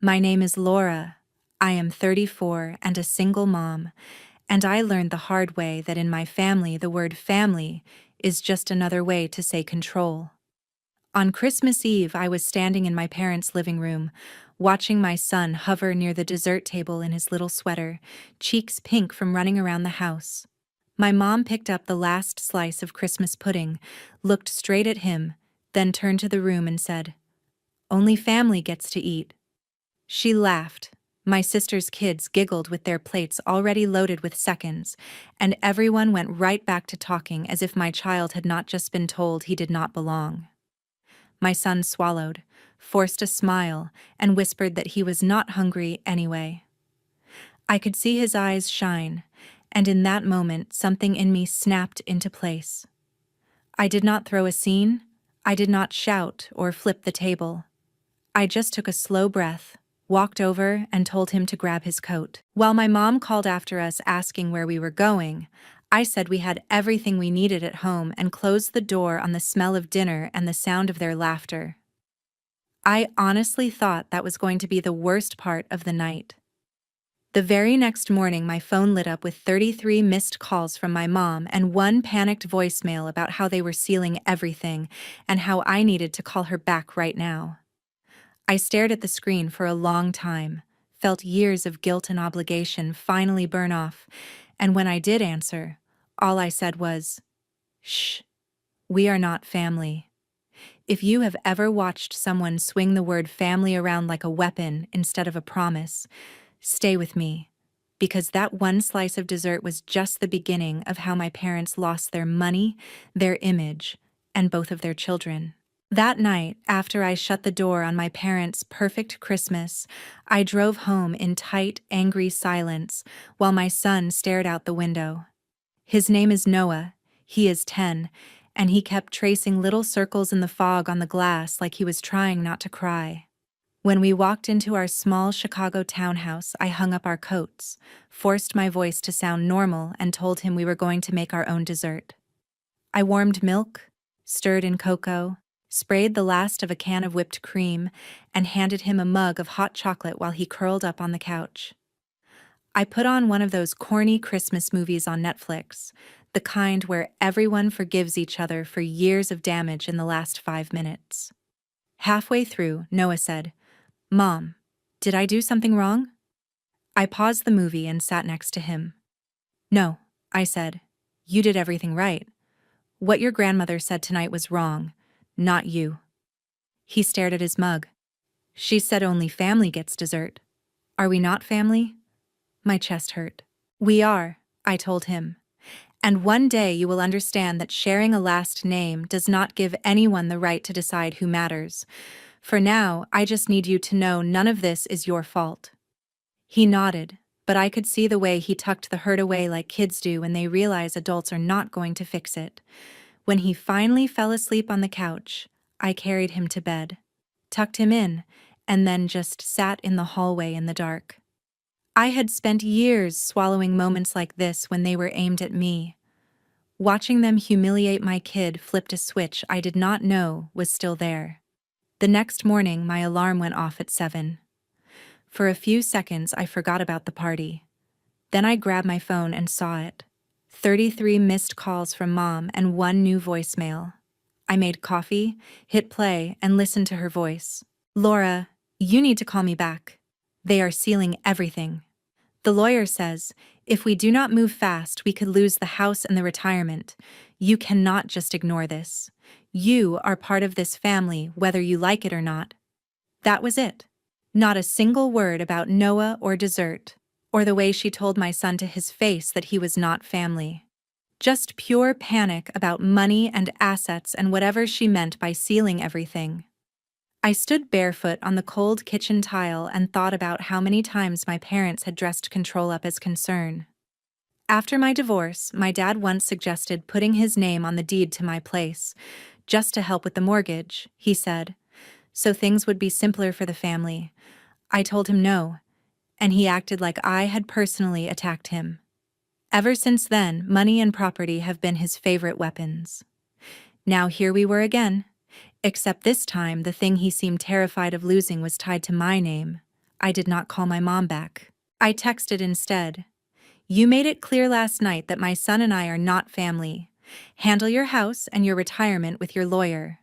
My name is Laura. I am 34 and a single mom, and I learned the hard way that in my family the word family is just another way to say control. On Christmas Eve, I was standing in my parents' living room, watching my son hover near the dessert table in his little sweater, cheeks pink from running around the house. My mom picked up the last slice of Christmas pudding, looked straight at him, then turned to the room and said, "Only family gets to eat." She laughed. My sister's kids giggled with their plates already loaded with seconds, and everyone went right back to talking as if my child had not just been told he did not belong. My son swallowed, forced a smile, and whispered that he was not hungry anyway. I could see his eyes shine, and in that moment something in me snapped into place. I did not throw a scene, I did not shout or flip the table. I just took a slow breath, walked over, and told him to grab his coat. While my mom called after us asking where we were going, I said we had everything we needed at home and closed the door on the smell of dinner and the sound of their laughter. I honestly thought that was going to be the worst part of the night. The very next morning, my phone lit up with 33 missed calls from my mom and one panicked voicemail about how they were sealing everything and how I needed to call her back right now. I stared at the screen for a long time, felt years of guilt and obligation finally burn off, and when I did answer, all I said was, "Shh, we are not family." If you have ever watched someone swing the word family around like a weapon instead of a promise, stay with me, because that one slice of dessert was just the beginning of how my parents lost their money, their image, and both of their children. That night, after I shut the door on my parents' perfect Christmas, I drove home in tight, angry silence while my son stared out the window. His name is Noah, he is 10, and he kept tracing little circles in the fog on the glass like he was trying not to cry. When we walked into our small Chicago townhouse, I hung up our coats, forced my voice to sound normal, and told him we were going to make our own dessert. I warmed milk, stirred in cocoa, sprayed the last of a can of whipped cream, and handed him a mug of hot chocolate while he curled up on the couch. I put on one of those corny Christmas movies on Netflix, the kind where everyone forgives each other for years of damage in the last 5 minutes. Halfway through, Noah said, "Mom, did I do something wrong?" I paused the movie and sat next to him. "No," I said, "you did everything right. What your grandmother said tonight was wrong, not you." He stared at his mug. "She said only family gets dessert. Are we not family?" My chest hurt. "We are," I told him. "And one day you will understand that sharing a last name does not give anyone the right to decide who matters. For now, I just need you to know none of this is your fault." He nodded, but I could see the way he tucked the hurt away like kids do when they realize adults are not going to fix it. When he finally fell asleep on the couch, I carried him to bed, tucked him in, and then just sat in the hallway in the dark. I had spent years swallowing moments like this when they were aimed at me. Watching them humiliate my kid flipped a switch I did not know was still there. The next morning, my alarm went off at 7. For a few seconds, I forgot about the party. Then I grabbed my phone and saw it. 33 missed calls from Mom and one new voicemail. I made coffee, hit play, and listened to her voice. "Laura, you need to call me back. They are sealing everything. The lawyer says, if we do not move fast, we could lose the house and the retirement. You cannot just ignore this. You are part of this family, whether you like it or not." That was it. Not a single word about Noah or dessert, or the way she told my son to his face that he was not family. Just pure panic about money and assets and whatever she meant by sealing everything. I stood barefoot on the cold kitchen tile and thought about how many times my parents had dressed control up as concern. After my divorce, my dad once suggested putting his name on the deed to my place, just to help with the mortgage, he said, so things would be simpler for the family. I told him no, and he acted like I had personally attacked him. Ever since then, money and property have been his favorite weapons. Now here we were again, except this time the thing he seemed terrified of losing was tied to my name. I did not call my mom back. I texted instead. You made it clear last night that my son and I are not family. Handle your house and your retirement with your lawyer.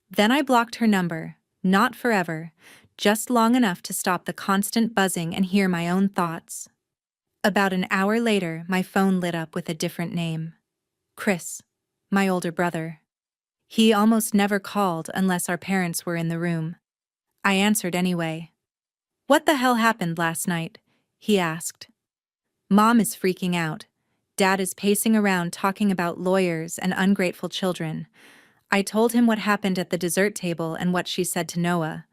Then I blocked her number, not forever, just long enough to stop the constant buzzing and hear my own thoughts. About an hour later, my phone lit up with a different name. Chris, my older brother. He almost never called unless our parents were in the room. I answered anyway. What the hell happened last night? He asked. Mom is freaking out. Dad is pacing around talking about lawyers and ungrateful children. I told him what happened at the dessert table and what she said to Noah.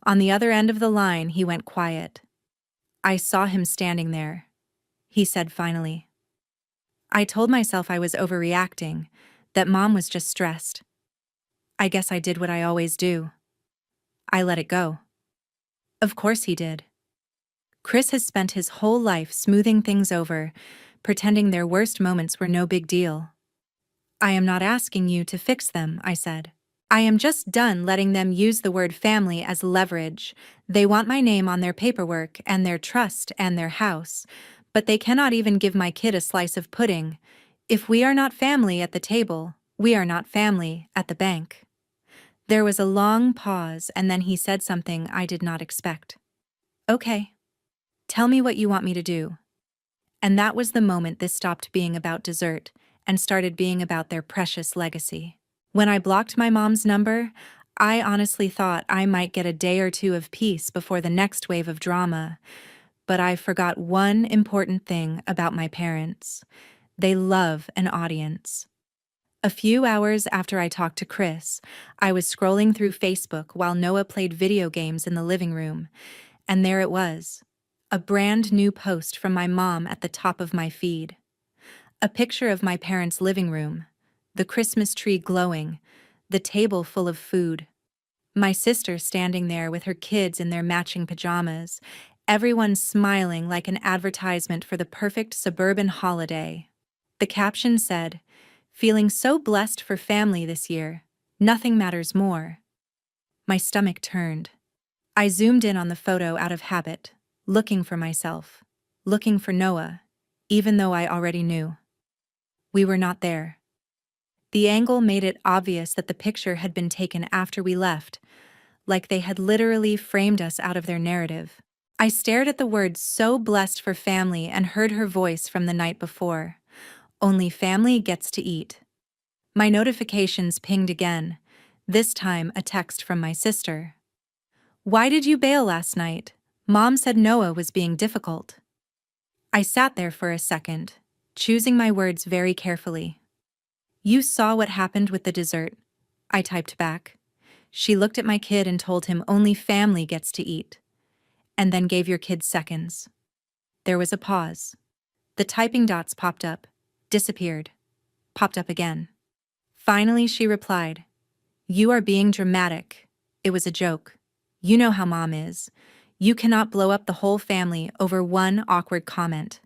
On the other end of the line, he went quiet. I saw him standing there. He said finally. I told myself I was overreacting, that Mom was just stressed. I guess I did what I always do. I let it go. Of course he did. Chris has spent his whole life smoothing things over, pretending their worst moments were no big deal. I am not asking you to fix them, I said. I am just done letting them use the word family as leverage. They want my name on their paperwork and their trust and their house, but they cannot even give my kid a slice of pudding. If we are not family at the table, we are not family at the bank. There was a long pause, and then he said something I did not expect. Okay. Tell me what you want me to do. And that was the moment this stopped being about dessert and started being about their precious legacy. When I blocked my mom's number, I honestly thought I might get a day or two of peace before the next wave of drama. But I forgot one important thing about my parents. They love an audience. A few hours after I talked to Chris, I was scrolling through Facebook while Noah played video games in the living room, and there it was. A brand new post from my mom at the top of my feed. A picture of my parents' living room, the Christmas tree glowing, the table full of food. My sister standing there with her kids in their matching pajamas, everyone smiling like an advertisement for the perfect suburban holiday. The caption said, "Feeling so blessed for family this year. Nothing matters more." My stomach turned. I zoomed in on the photo out of habit, looking for myself, looking for Noah, even though I already knew. We were not there. The angle made it obvious that the picture had been taken after we left, like they had literally framed us out of their narrative. I stared at the words "so blessed for family" and heard her voice from the night before. Only family gets to eat. My notifications pinged again, this time a text from my sister. Why did you bail last night? Mom said Noah was being difficult. I sat there for a second, choosing my words very carefully. You saw what happened with the dessert, I typed back. She looked at my kid and told him only family gets to eat. And then gave your kid seconds. There was a pause. The typing dots popped up, disappeared, popped up again. Finally, she replied, "You are being dramatic. It was a joke. You know how Mom is. You cannot blow up the whole family over one awkward comment."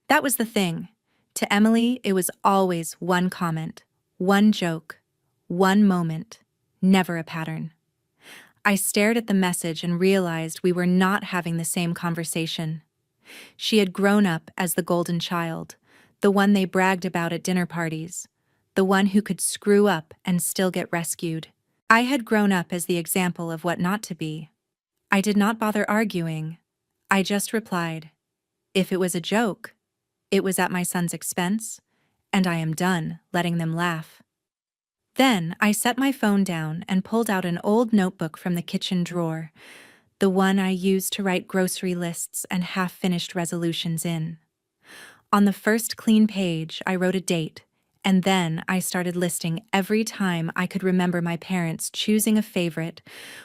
That was the thing. To Emily, it was always one comment, one joke, one moment, never a pattern. I stared at the message and realized we were not having the same conversation. She had grown up as the golden child, the one they bragged about at dinner parties, the one who could screw up and still get rescued. I had grown up as the example of what not to be. I did not bother arguing. I just replied, if it was a joke, it was at my son's expense, and I am done letting them laugh. Then I set my phone down and pulled out an old notebook from the kitchen drawer, the one I used to write grocery lists and half-finished resolutions in. On the first clean page, I wrote a date, and then I started listing every time I could remember my parents choosing a favorite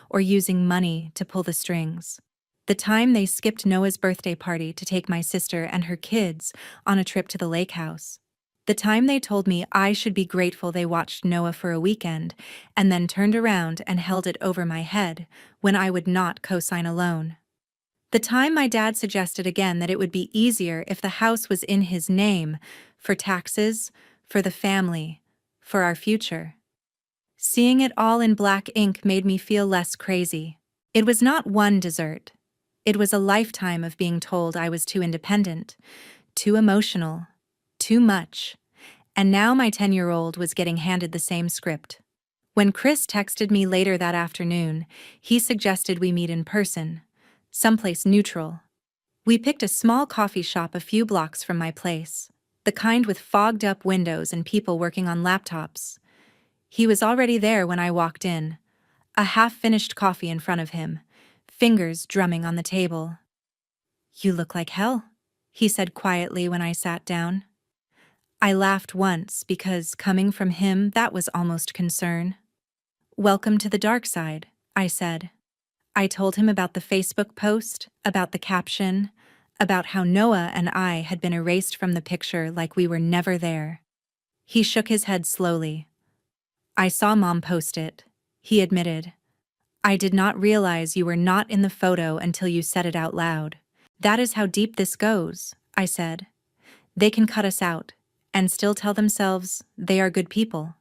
or using money to pull the strings. The time they skipped Noah's birthday party to take my sister and her kids on a trip to the lake house. The time they told me I should be grateful they watched Noah for a weekend and then turned around and held it over my head when I would not co-sign a loan. The time my dad suggested again that it would be easier if the house was in his name, for taxes, for the family, for our future. Seeing it all in black ink made me feel less crazy. It was not one dessert. It was a lifetime of being told I was too independent, too emotional, too much, and now my 10-year-old was getting handed the same script. When Chris texted me later that afternoon, he suggested we meet in person, someplace neutral. We picked a small coffee shop a few blocks from my place, the kind with fogged-up windows and people working on laptops. He was already there when I walked in, a half-finished coffee in front of him, fingers drumming on the table. "You look like hell," he said quietly when I sat down. I laughed once because, coming from him, that was almost concern. "Welcome to the dark side," I said. I told him about the Facebook post, about the caption, about how Noah and I had been erased from the picture like we were never there. He shook his head slowly. "I saw Mom post it," he admitted. "I did not realize you were not in the photo until you said it out loud." "That is how deep this goes," I said. "They can cut us out and still tell themselves they are good people."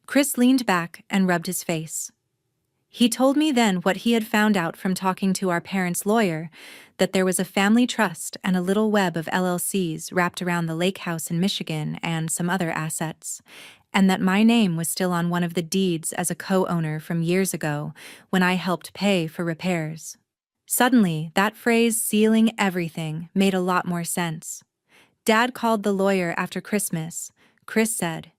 Chris leaned back and rubbed his face. He told me then what he had found out from talking to our parents' lawyer, that there was a family trust and a little web of LLCs wrapped around the lake house in Michigan and some other assets, and that my name was still on one of the deeds as a co-owner from years ago when I helped pay for repairs. Suddenly, that phrase "sealing everything" made a lot more sense. Dad called the lawyer after Christmas. Chris said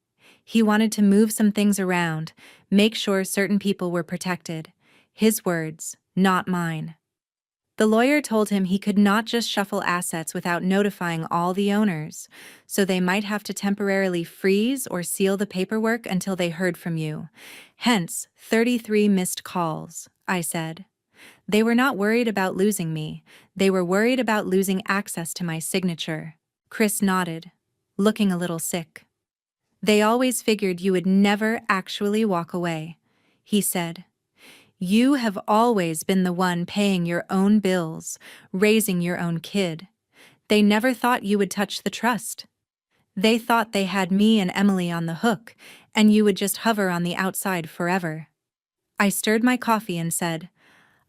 he wanted to move some things around, make sure certain people were protected. His words, not mine. The lawyer told him he could not just shuffle assets without notifying all the owners, so they might have to temporarily freeze or seal the paperwork until they heard from you. Hence, 33 missed calls, I said. They were not worried about losing me. They were worried about losing access to my signature. Chris nodded, looking a little sick. "They always figured you would never actually walk away," he said. "You have always been the one paying your own bills, raising your own kid. They never thought you would touch the trust. They thought they had me and Emily on the hook, and you would just hover on the outside forever." I stirred my coffee and said,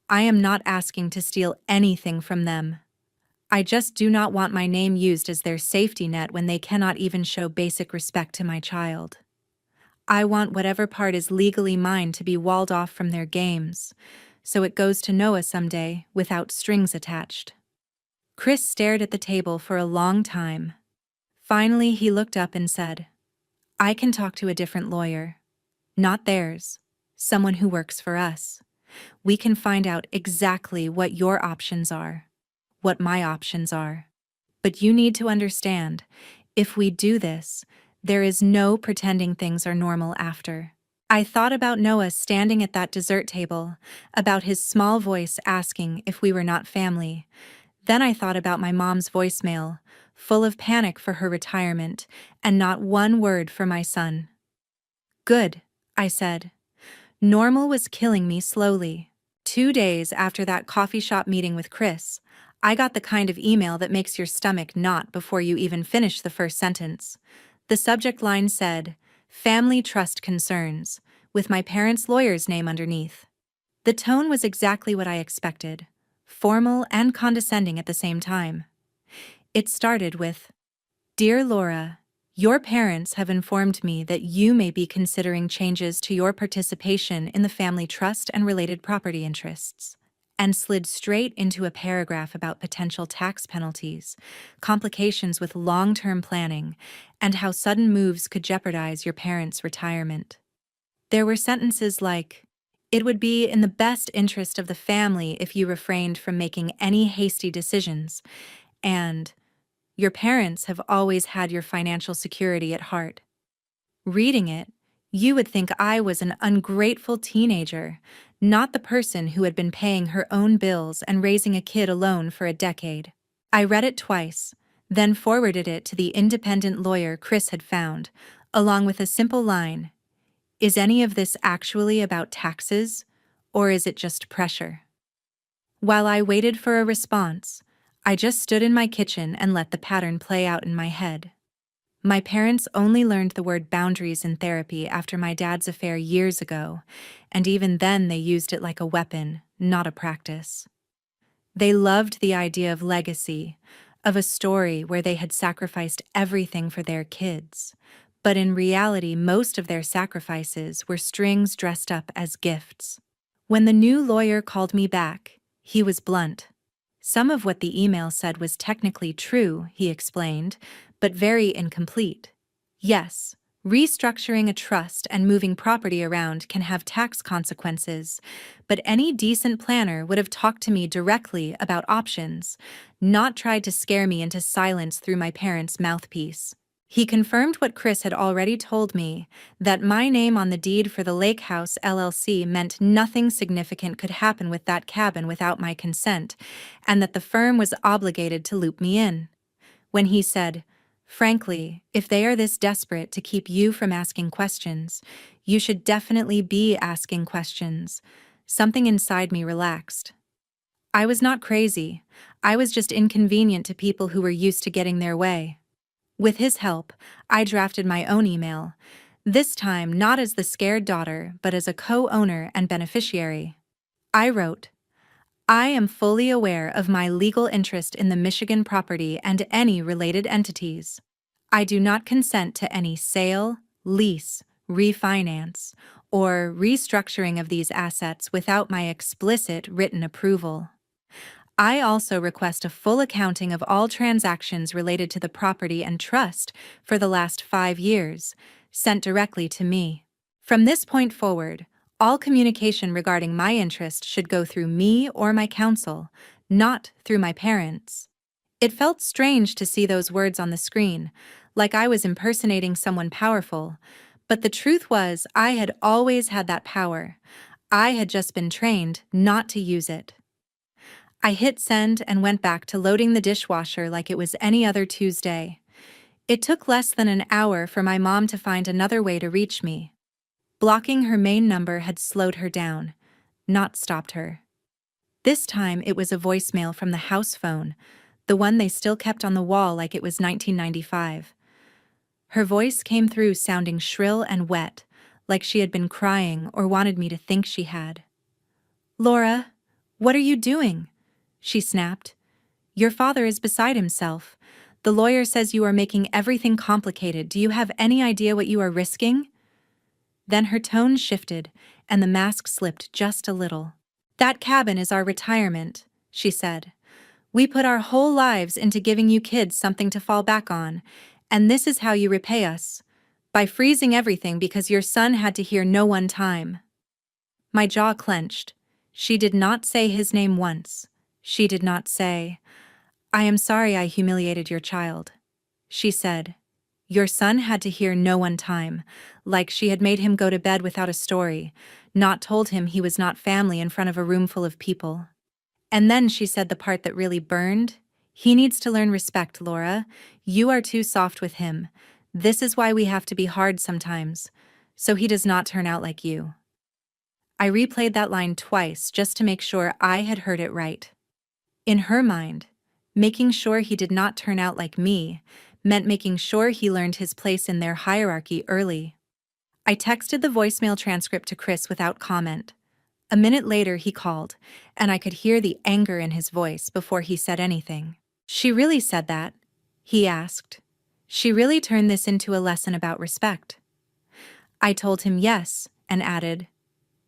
"I am not asking to steal anything from them. I just do not want my name used as their safety net when they cannot even show basic respect to my child. I want whatever part is legally mine to be walled off from their games, so it goes to Noah someday without strings attached." Chris stared at the table for a long time. Finally, he looked up and said, "I can talk to a different lawyer. Not theirs, someone who works for us. We can find out exactly what your options are, what my options are. But you need to understand, if we do this, there is no pretending things are normal after." I thought about Noah standing at that dessert table, about his small voice asking if we were not family. Then I thought about my mom's voicemail, full of panic for her retirement, and not one word for my son. "Good," I said. Normal was killing me slowly. 2 days after that coffee shop meeting with Chris, I got the kind of email that makes your stomach knot before you even finish the first sentence. The subject line said, "Family Trust Concerns," with my parents' lawyer's name underneath. The tone was exactly what I expected, formal and condescending at the same time. It started with, "Dear Laura, your parents have informed me that you may be considering changes to your participation in the family trust and related property interests," and slid straight into a paragraph about potential tax penalties, complications with long-term planning, and how sudden moves could jeopardize your parents' retirement. There were sentences like, "It would be in the best interest of the family if you refrained from making any hasty decisions," and "Your parents have always had your financial security at heart." Reading it, you would think I was an ungrateful teenager, not the person who had been paying her own bills and raising a kid alone for a decade. I read it twice, then forwarded it to the independent lawyer Chris had found, along with a simple line, "Is any of this actually about taxes, or is it just pressure?" While I waited for a response, I just stood in my kitchen and let the pattern play out in my head. My parents only learned the word boundaries in therapy after my dad's affair years ago, and even then they used it like a weapon, not a practice. They loved the idea of legacy, of a story where they had sacrificed everything for their kids. But in reality, most of their sacrifices were strings dressed up as gifts. When the new lawyer called me back, he was blunt. Some of what the email said was technically true, he explained, but very incomplete. Yes, restructuring a trust and moving property around can have tax consequences, but any decent planner would have talked to me directly about options, not tried to scare me into silence through my parents' mouthpiece. He confirmed what Chris had already told me, that my name on the deed for the Lake House LLC meant nothing significant could happen with that cabin without my consent, and that the firm was obligated to loop me in. When he said, "Frankly, if they are this desperate to keep you from asking questions, you should definitely be asking questions," something inside me relaxed. I was not crazy. I was just inconvenient to people who were used to getting their way. With his help, I drafted my own email, this time not as the scared daughter, but as a co-owner and beneficiary. I wrote, "I am fully aware of my legal interest in the Michigan property and any related entities. I do not consent to any sale, lease, refinance, or restructuring of these assets without my explicit written approval. I also request a full accounting of all transactions related to the property and trust for the last 5 years, sent directly to me. From this point forward, all communication regarding my interest should go through me or my counsel, not through my parents." It felt strange to see those words on the screen, like I was impersonating someone powerful, but the truth was I had always had that power. I had just been trained not to use it. I hit send and went back to loading the dishwasher like it was any other Tuesday. It took less than an hour for my mom to find another way to reach me. Blocking her main number had slowed her down, not stopped her. This time it was a voicemail from the house phone, the one they still kept on the wall like it was 1995. Her voice came through sounding shrill and wet, like she had been crying or wanted me to think she had. "Laura, what are you doing?" she snapped. "Your father is beside himself. The lawyer says you are making everything complicated. Do you have any idea what you are risking?" Then her tone shifted, and the mask slipped just a little. "That cabin is our retirement," she said. "We put our whole lives into giving you kids something to fall back on, and this is how you repay us, by freezing everything because your son had to hear no one time." My jaw clenched. She did not say his name once. She did not say, "I am sorry I humiliated your child." She said, "Your son had to hear no one time," like she had made him go to bed without a story, not told him he was not family in front of a room full of people. And then she said the part that really burned, "He needs to learn respect, Laura. You are too soft with him. This is why we have to be hard sometimes, so he does not turn out like you." I replayed that line twice just to make sure I had heard it right. In her mind, making sure he did not turn out like me meant making sure he learned his place in their hierarchy early. I texted the voicemail transcript to Chris without comment. A minute later he called, and I could hear the anger in his voice before he said anything. "She really said that?" he asked. "She really turned this into a lesson about respect?" I told him yes, and added,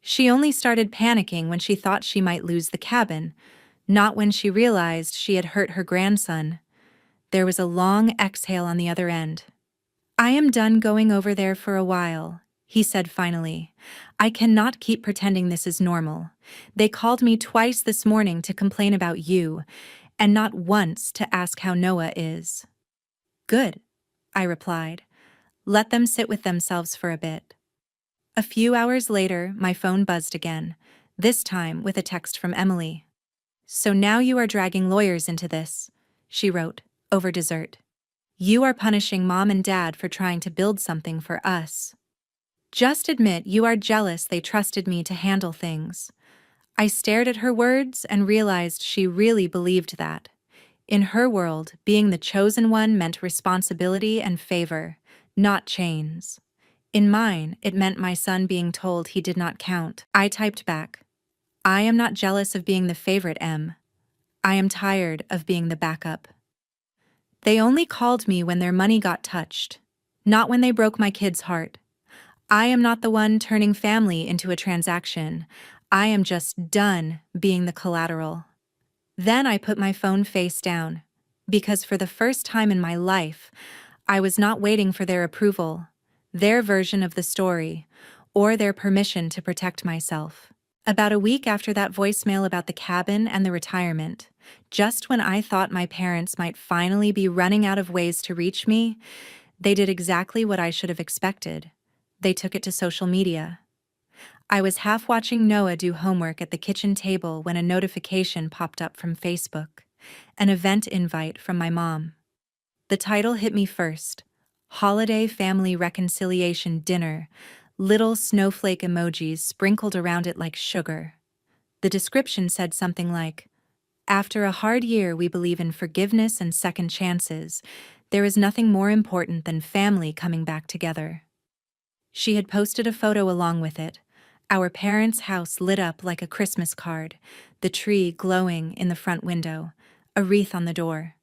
"She only started panicking when she thought she might lose the cabin, not when she realized she had hurt her grandson." There was a long exhale on the other end. "I am done going over there for a while," he said finally. "I cannot keep pretending this is normal. They called me twice this morning to complain about you, and not once to ask how Noah is." "Good," I replied. "Let them sit with themselves for a bit." A few hours later, my phone buzzed again, this time with a text from Emily. "So now you are dragging lawyers into this," she wrote, over dessert. "You are punishing Mom and Dad for trying to build something for us. Just admit you are jealous they trusted me to handle things." I stared at her words and realized she really believed that. In her world, being the chosen one meant responsibility and favor, not chains. In mine, it meant my son being told he did not count. I typed back, "I am not jealous of being the favorite, Em. I am tired of being the backup. They only called me when their money got touched, not when they broke my kid's heart. I am not the one turning family into a transaction. I am just done being the collateral. Then I put my phone face down, because for the first time in my life, I was not waiting for their approval, their version of the story, or their permission to protect myself. About a week after that voicemail about the cabin and the retirement, just when I thought my parents might finally be running out of ways to reach me, they did exactly what I should have expected. They took it to social media. I was half watching Noah do homework at the kitchen table when a notification popped up from Facebook, an event invite from my mom. The title hit me first: Holiday Family Reconciliation Dinner, little snowflake emojis sprinkled around it like sugar. The description said something like, "After a hard year, we believe in forgiveness and second chances. There is nothing more important than family coming back together." She had posted a photo along with it, our parents' house lit up like a Christmas card, the tree glowing in the front window, a wreath on the door.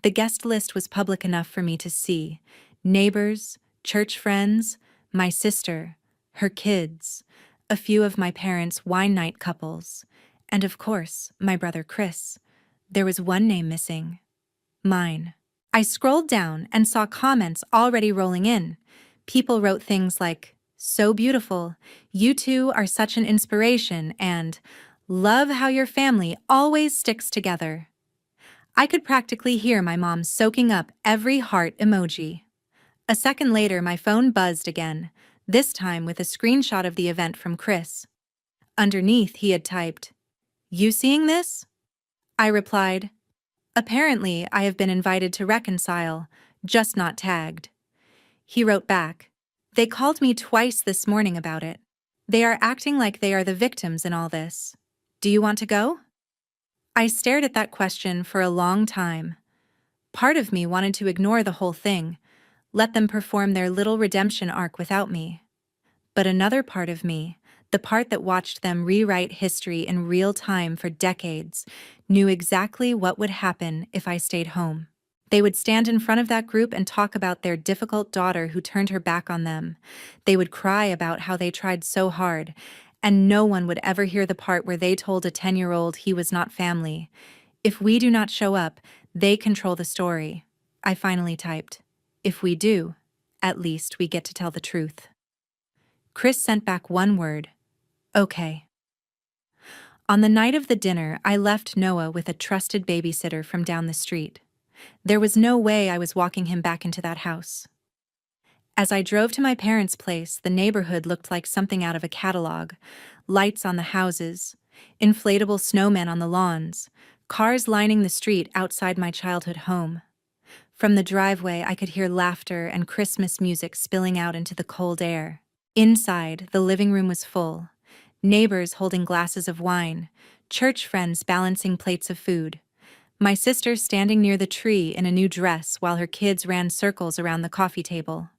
The guest list was public enough for me to see: neighbors, church friends, my sister, her kids, a few of my parents' wine night couples, and of course, my brother Chris. There was one name missing: mine. I scrolled down and saw comments already rolling in. People wrote things like, "So beautiful, you two are such an inspiration," and "Love how your family always sticks together." I could practically hear my mom soaking up every heart emoji. A second later, my phone buzzed again, this time with a screenshot of the event from Chris. Underneath, he had typed, "You seeing this?" I replied, "Apparently, I have been invited to reconcile, just not tagged." He wrote back, "They called me twice this morning about it. They are acting like they are the victims in all this. Do you want to go?" I stared at that question for a long time. Part of me wanted to ignore the whole thing, let them perform their little redemption arc without me. But another part of me, the part that watched them rewrite history in real time for decades, knew exactly what would happen if I stayed home. They would stand in front of that group and talk about their difficult daughter who turned her back on them. They would cry about how they tried so hard, and no one would ever hear the part where they told a 10-year-old he was not family. If we do not show up, they control the story. I finally typed, "If we do, at least we get to tell the truth." Chris sent back one word: "Okay." On the night of the dinner, I left Noah with a trusted babysitter from down the street. There was no way I was walking him back into that house. As I drove to my parents' place, the neighborhood looked like something out of a catalog. Lights on the houses, inflatable snowmen on the lawns, cars lining the street outside my childhood home. From the driveway, I could hear laughter and Christmas music spilling out into the cold air. Inside, the living room was full. Neighbors holding glasses of wine, church friends balancing plates of food. My sister standing near the tree in a new dress while her kids ran circles around the coffee table.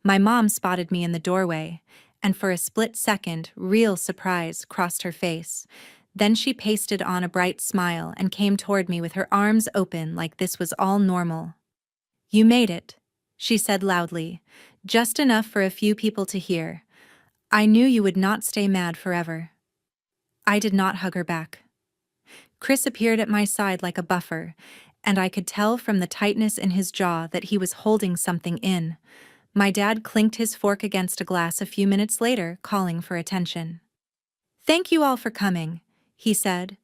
My mom spotted me in the doorway, and for a split second, real surprise crossed her face. Then she pasted on a bright smile and came toward me with her arms open like this was all normal. "You made it," she said loudly, just enough for a few people to hear. "I knew you would not stay mad forever." I did not hug her back. Chris appeared at my side like a buffer, and I could tell from the tightness in his jaw that he was holding something in. My dad clinked his fork against a glass a few minutes later, calling for attention. "Thank you all for coming," he said.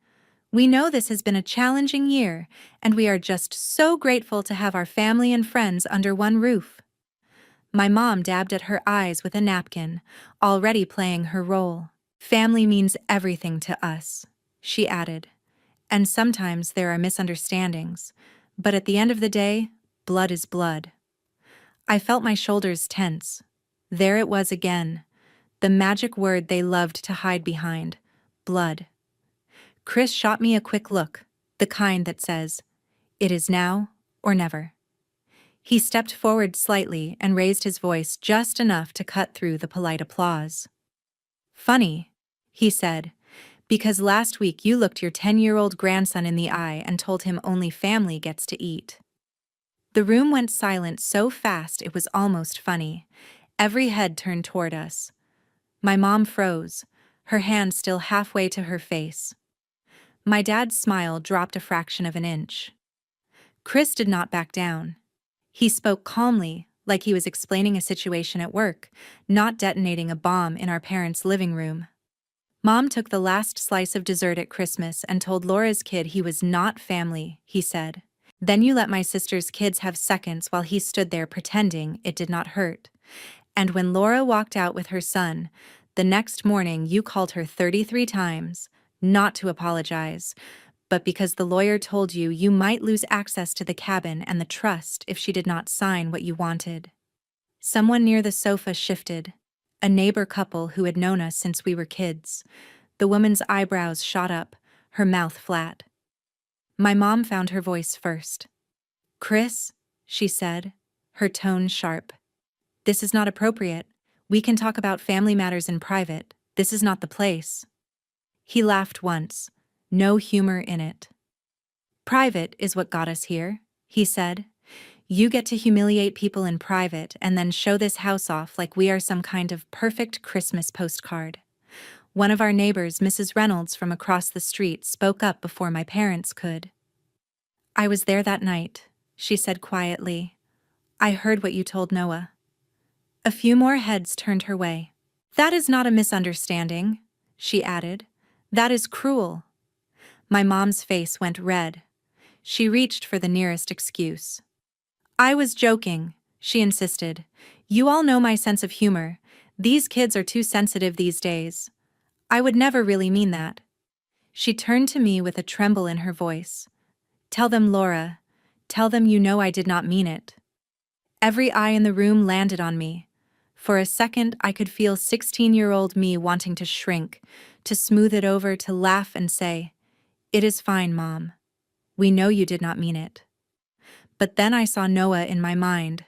"We know this has been a challenging year, and we are just so grateful to have our family and friends under one roof." My mom dabbed at her eyes with a napkin, already playing her role. "Family means everything to us," she added. "And sometimes there are misunderstandings, but at the end of the day, blood is blood." I felt my shoulders tense. There it was again, the magic word they loved to hide behind: blood. Chris shot me a quick look, the kind that says, "It is now or never." He stepped forward slightly and raised his voice just enough to cut through the polite applause. "Funny," he said, Because last week you looked your 10-year-old grandson in the eye and told him only family gets to eat. The room went silent so fast it was almost funny. Every head turned toward us. My mom froze, her hand still halfway to her face. My dad's smile dropped a fraction of an inch. Chris did not back down. He spoke calmly, like he was explaining a situation at work, not detonating a bomb in our parents' living room. Mom took the last slice of dessert at Christmas and told Laura's kid he was not family, he said. Then you let my sister's kids have seconds while he stood there pretending it did not hurt. And when Laura walked out with her son, the next morning you called her 33 times, not to apologize, but because the lawyer told you you might lose access to the cabin and the trust if she did not sign what you wanted. Someone near the sofa shifted, a neighbor couple who had known us since we were kids. The woman's eyebrows shot up, her mouth flat. My mom found her voice first. "Chris," she said, her tone sharp. "This is not appropriate. We can talk about family matters in private. This is not the place." He laughed once, no humor in it. "Private is what got us here," he said. "You get to humiliate people in private and then show this house off like we are some kind of perfect Christmas postcard." One of our neighbors, Mrs. Reynolds from across the street, spoke up before my parents could. "I was there that night," she said quietly. "I heard what you told Noah." A few more heads turned her way. "That is not a misunderstanding," she added. "That is cruel." My mom's face went red. She reached for the nearest excuse. "I was joking," she insisted. "You all know my sense of humor. These kids are too sensitive these days. I would never really mean that." She turned to me with a tremble in her voice. "Tell them, Laura. Tell them you know I did not mean it." Every eye in the room landed on me. For a second, I could feel 16-year-old me wanting to shrink, to smooth it over, to laugh and say, "It is fine, Mom. We know you did not mean it." But then I saw Noah in my mind,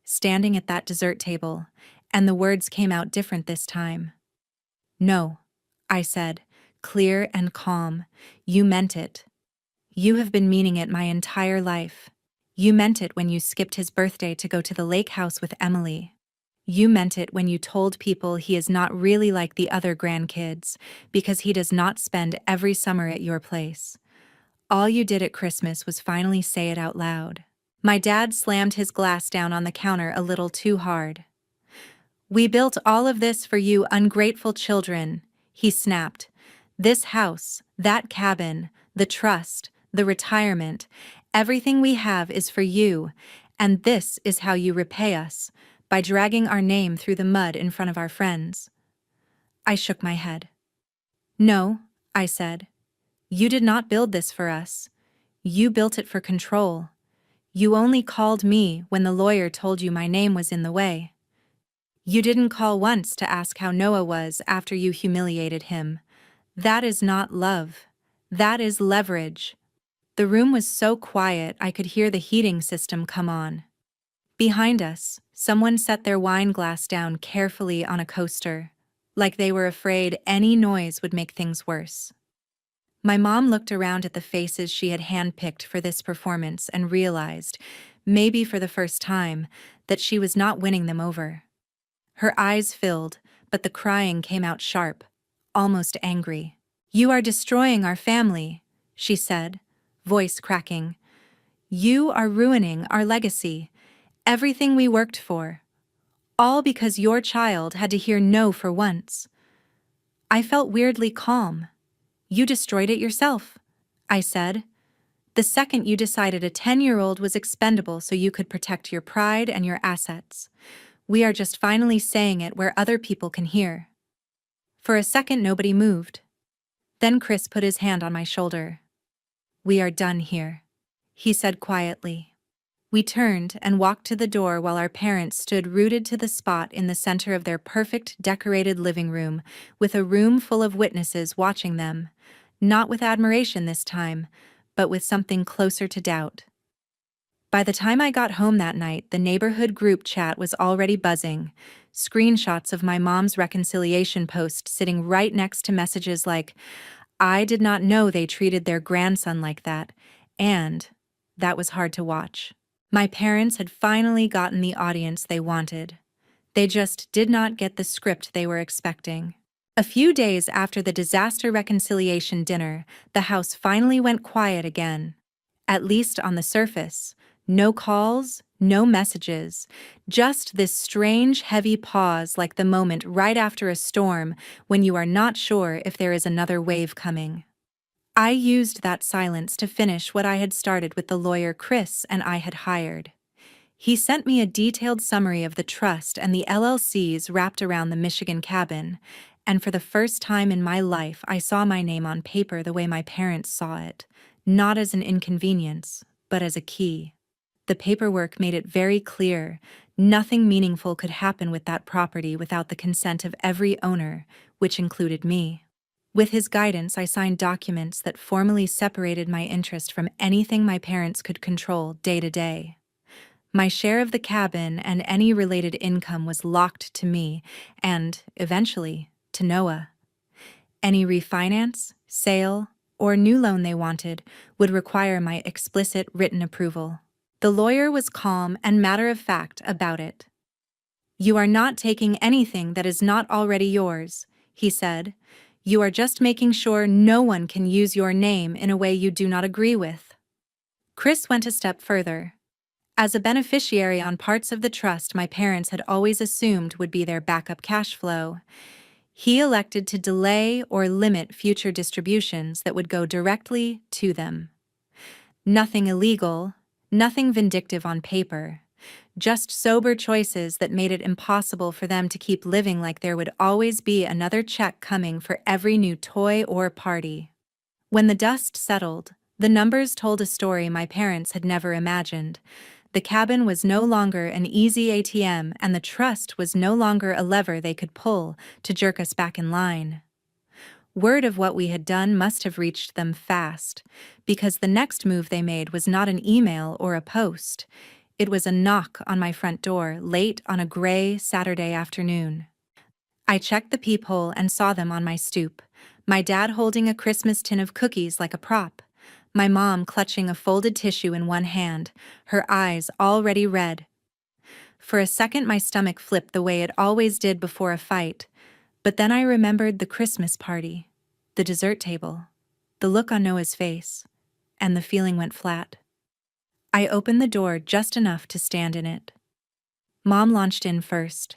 standing at that dessert table, and the words came out different this time. "No," I said, clear and calm. "You meant it. You have been meaning it my entire life. You meant it when you skipped his birthday to go to the lake house with Emily. You meant it when you told people he is not really like the other grandkids because he does not spend every summer at your place. All you did at Christmas was finally say it out loud." My dad slammed his glass down on the counter a little too hard. "We built all of this for you ungrateful children," he snapped. "This house, that cabin, the trust, the retirement, everything we have is for you, and this is how you repay us, by dragging our name through the mud in front of our friends." I shook my head. "No," I said. "You did not build this for us. You built it for control. You only called me when the lawyer told you my name was in the way. You didn't call once to ask how Noah was after you humiliated him. That is not love. That is leverage." The room was so quiet I could hear the heating system come on. Behind us, someone set their wine glass down carefully on a coaster, like they were afraid any noise would make things worse. My mom looked around at the faces she had handpicked for this performance and realized, maybe for the first time, that she was not winning them over. Her eyes filled, but the crying came out sharp, almost angry. "You are destroying our family," she said, voice cracking. "You are ruining our legacy, everything we worked for, all because your child had to hear no for once." I felt weirdly calm. "You destroyed it yourself," I said. "The second you decided a 10-year-old was expendable so you could protect your pride and your assets. We are just finally saying it where other people can hear." For a second, nobody moved. Then Chris put his hand on my shoulder. "We are done here," he said quietly. We turned and walked to the door while our parents stood rooted to the spot in the center of their perfect decorated living room, with a room full of witnesses watching them, not with admiration this time, but with something closer to doubt. By the time I got home that night, the neighborhood group chat was already buzzing, screenshots of my mom's reconciliation post sitting right next to messages like, I did not know they treated their grandson like that, and that was hard to watch. My parents had finally gotten the audience they wanted. They just did not get the script they were expecting. A few days after the disaster reconciliation dinner, the house finally went quiet again. At least on the surface. No calls, no messages, just this strange, heavy pause like the moment right after a storm when you are not sure if there is another wave coming. I used that silence to finish what I had started with the lawyer Chris and I had hired. He sent me a detailed summary of the trust and the LLCs wrapped around the Michigan cabin, and for the first time in my life I saw my name on paper the way my parents saw it, not as an inconvenience, but as a key. The paperwork made it very clear nothing meaningful could happen with that property without the consent of every owner, which included me. With his guidance, I signed documents that formally separated my interest from anything my parents could control day to day. My share of the cabin and any related income was locked to me and, eventually, to Noah. Any refinance, sale, or new loan they wanted would require my explicit written approval. The lawyer was calm and matter-of-fact about it. "You are not taking anything that is not already yours," he said. "You are just making sure no one can use your name in a way you do not agree with." Chris went a step further. As a beneficiary on parts of the trust my parents had always assumed would be their backup cash flow, he elected to delay or limit future distributions that would go directly to them. Nothing illegal, nothing vindictive on paper, just sober choices that made it impossible for them to keep living like there would always be another check coming for every new toy or party. When the dust settled, the numbers told a story my parents had never imagined. The cabin was no longer an easy ATM, and the trust was no longer a lever they could pull to jerk us back in line. Word of what we had done must have reached them fast, because the next move they made was not an email or a post. It was a knock on my front door late on a gray Saturday afternoon. I checked the peephole and saw them on my stoop, my dad holding a Christmas tin of cookies like a prop, my mom clutching a folded tissue in one hand, her eyes already red. For a second my stomach flipped the way it always did before a fight, but then I remembered the Christmas party, the dessert table, the look on Noah's face, and the feeling went flat. I opened the door just enough to stand in it. Mom launched in first.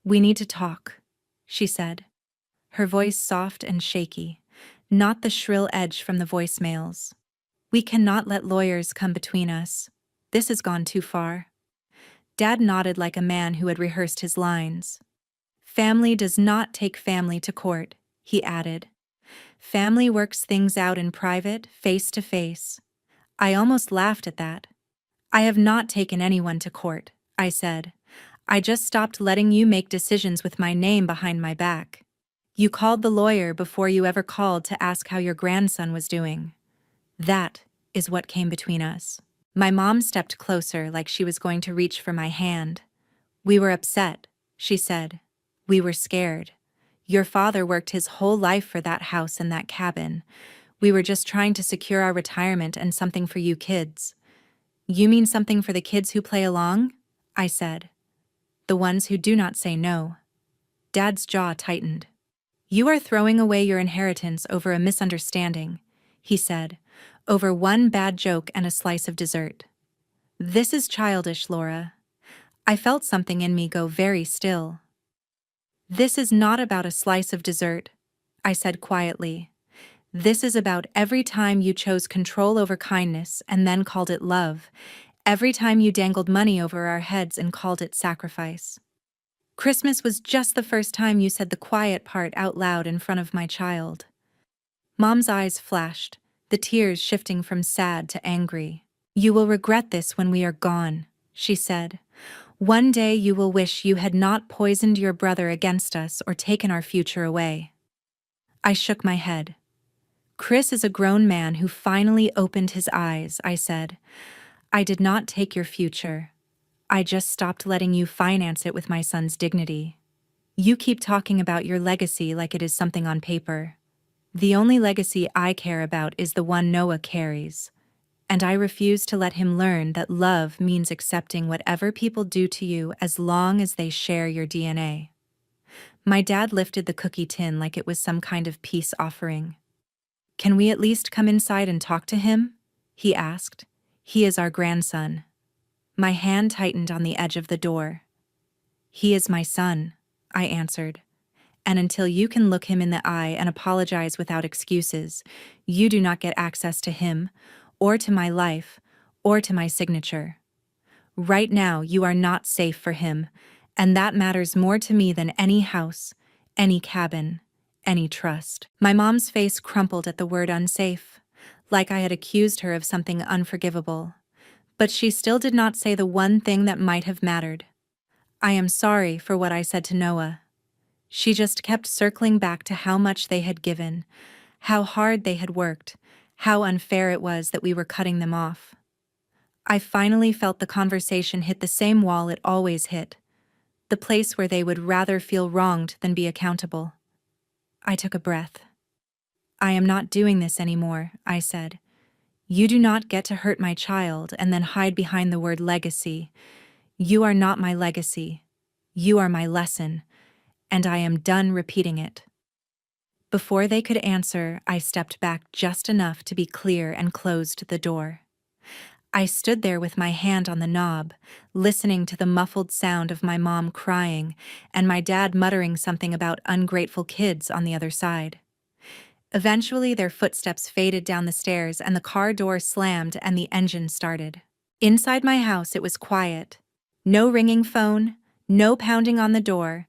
"We need to talk," she said, her voice soft and shaky, not the shrill edge from the voicemails. "We cannot let lawyers come between us. This has gone too far." Dad nodded like a man who had rehearsed his lines. "Family does not take family to court," he added. "Family works things out in private, face to face." I almost laughed at that. "I have not taken anyone to court," I said. "I just stopped letting you make decisions with my name behind my back. You called the lawyer before you ever called to ask how your grandson was doing. That is what came between us." My mom stepped closer like she was going to reach for my hand. "We were upset," she said. "We were scared. Your father worked his whole life for that house and that cabin. We were just trying to secure our retirement and something for you kids." "You mean something for the kids who play along?" I said. "The ones who do not say no." Dad's jaw tightened. "You are throwing away your inheritance over a misunderstanding," he said, "over one bad joke and a slice of dessert. This is childish, Laura." I felt something in me go very still. "This is not about a slice of dessert," I said quietly. "This is about every time you chose control over kindness and then called it love, every time you dangled money over our heads and called it sacrifice. Christmas was just the first time you said the quiet part out loud in front of my child." Mom's eyes flashed, the tears shifting from sad to angry. "You will regret this when we are gone," she said. "One day you will wish you had not poisoned your brother against us or taken our future away." I shook my head. "Chris is a grown man who finally opened his eyes," I said. "I did not take your future. I just stopped letting you finance it with my son's dignity. You keep talking about your legacy like it is something on paper. The only legacy I care about is the one Noah carries, and I refuse to let him learn that love means accepting whatever people do to you as long as they share your DNA. My dad lifted the cookie tin like it was some kind of peace offering. "Can we at least come inside and talk to him?" he asked. "He is our grandson." My hand tightened on the edge of the door. "He is my son," I answered. "And until you can look him in the eye and apologize without excuses, you do not get access to him, or to my life, or to my signature. Right now, you are not safe for him, and that matters more to me than any house, any cabin, any trust." My mom's face crumpled at the word unsafe, like I had accused her of something unforgivable. But she still did not say the one thing that might have mattered. "I am sorry for what I said to Noah." She just kept circling back to how much they had given, how hard they had worked, how unfair it was that we were cutting them off. I finally felt the conversation hit the same wall it always hit, the place where they would rather feel wronged than be accountable. I took a breath. "I am not doing this anymore," I said. "You do not get to hurt my child and then hide behind the word legacy. You are not my legacy. You are my lesson, and I am done repeating it." Before they could answer, I stepped back just enough to be clear and closed the door. I stood there with my hand on the knob, listening to the muffled sound of my mom crying and my dad muttering something about ungrateful kids on the other side. Eventually, their footsteps faded down the stairs and the car door slammed and the engine started. Inside my house, it was quiet. No ringing phone, no pounding on the door,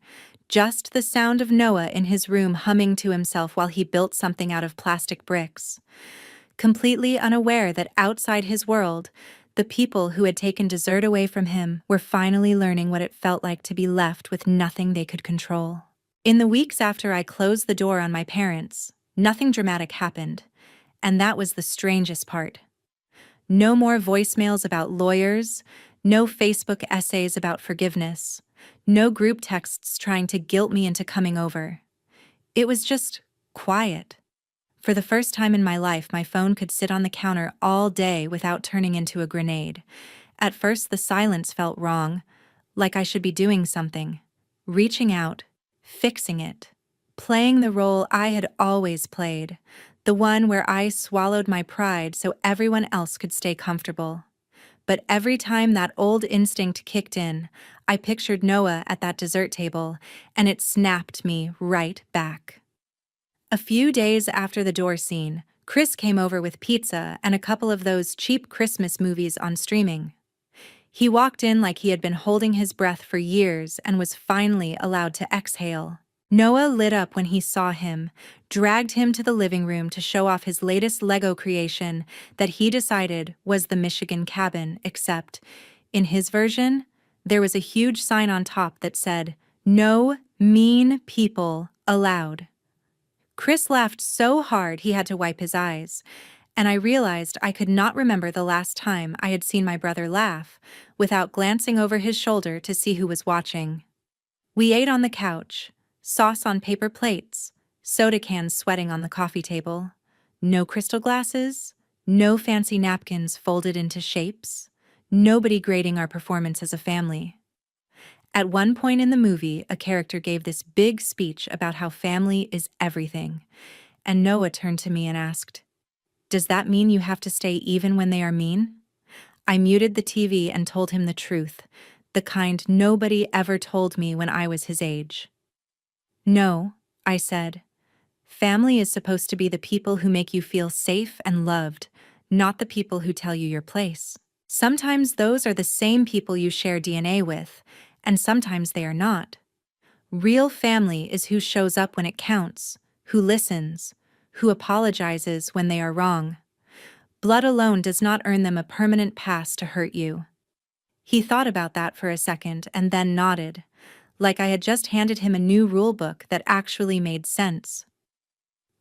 just the sound of Noah in his room humming to himself while he built something out of plastic bricks. Completely unaware that outside his world, the people who had taken dessert away from him were finally learning what it felt like to be left with nothing they could control. In the weeks after I closed the door on my parents, nothing dramatic happened, and that was the strangest part. No more voicemails about lawyers, no Facebook essays about forgiveness, no group texts trying to guilt me into coming over. It was just quiet. For the first time in my life, my phone could sit on the counter all day without turning into a grenade. At first, the silence felt wrong, like I should be doing something, reaching out, fixing it, playing the role I had always played, the one where I swallowed my pride so everyone else could stay comfortable. But every time that old instinct kicked in, I pictured Noah at that dessert table, and it snapped me right back. A few days after the door scene, Chris came over with pizza and a couple of those cheap Christmas movies on streaming. He walked in like he had been holding his breath for years and was finally allowed to exhale. Noah lit up when he saw him, dragged him to the living room to show off his latest Lego creation that he decided was the Michigan cabin, except, in his version, there was a huge sign on top that said, "No mean people allowed." Chris laughed so hard he had to wipe his eyes, and I realized I could not remember the last time I had seen my brother laugh without glancing over his shoulder to see who was watching. We ate on the couch, sauce on paper plates, soda cans sweating on the coffee table. No crystal glasses, no fancy napkins folded into shapes, nobody grading our performance as a family. At one point in the movie, a character gave this big speech about how family is everything, and Noah turned to me and asked, "Does that mean you have to stay even when they are mean?" I muted the TV and told him the truth, the kind nobody ever told me when I was his age. "No," I said. "Family is supposed to be the people who make you feel safe and loved, not the people who tell you your place. Sometimes those are the same people you share DNA with, and sometimes they are not. Real family is who shows up when it counts, who listens, who apologizes when they are wrong. Blood alone does not earn them a permanent pass to hurt you." He thought about that for a second and then nodded, like I had just handed him a new rule book that actually made sense.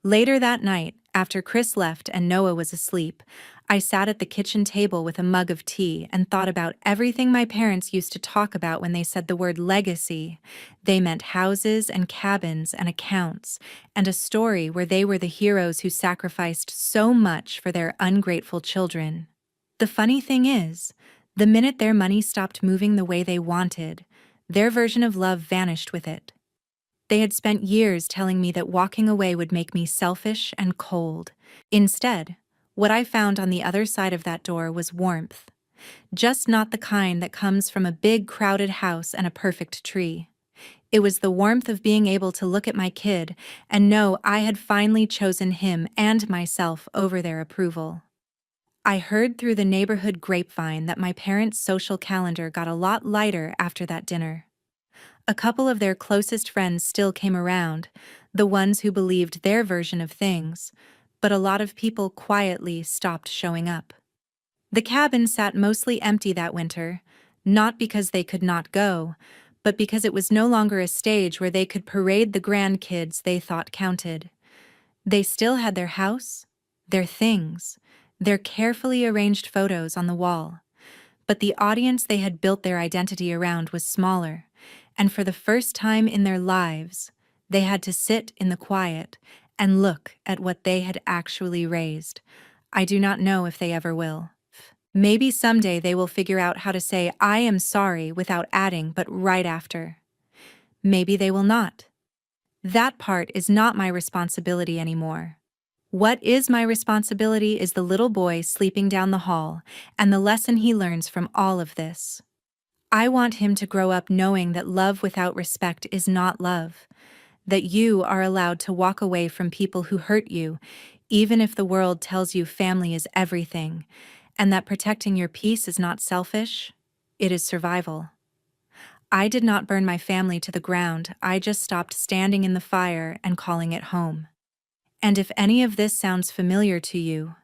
Later that night, after Chris left and Noah was asleep, I sat at the kitchen table with a mug of tea and thought about everything my parents used to talk about when they said the word legacy. They meant houses and cabins and accounts, and a story where they were the heroes who sacrificed so much for their ungrateful children. The funny thing is, the minute their money stopped moving the way they wanted, their version of love vanished with it. They had spent years telling me that walking away would make me selfish and cold. Instead, what I found on the other side of that door was warmth. Just not the kind that comes from a big crowded house and a perfect tree. It was the warmth of being able to look at my kid and know I had finally chosen him and myself over their approval. I heard through the neighborhood grapevine that my parents' social calendar got a lot lighter after that dinner. A couple of their closest friends still came around, the ones who believed their version of things, but a lot of people quietly stopped showing up. The cabin sat mostly empty that winter, not because they could not go, but because it was no longer a stage where they could parade the grandkids they thought counted. They still had their house, their things, their carefully arranged photos on the wall, but the audience they had built their identity around was smaller, and for the first time in their lives, they had to sit in the quiet and look at what they had actually raised. I do not know if they ever will. Maybe someday they will figure out how to say "I am sorry" without adding "but" right after. Maybe they will not. That part is not my responsibility anymore. What is my responsibility is the little boy sleeping down the hall and the lesson he learns from all of this. I want him to grow up knowing that love without respect is not love, that you are allowed to walk away from people who hurt you, even if the world tells you family is everything, and that protecting your peace is not selfish, it is survival. I did not burn my family to the ground, I just stopped standing in the fire and calling it home. And if any of this sounds familiar to you,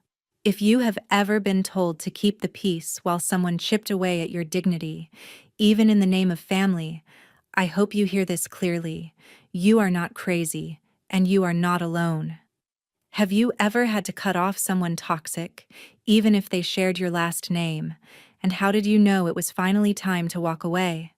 if you have ever been told to keep the peace while someone chipped away at your dignity, even in the name of family, I hope you hear this clearly. You are not crazy, and you are not alone. Have you ever had to cut off someone toxic, even if they shared your last name? And how did you know it was finally time to walk away?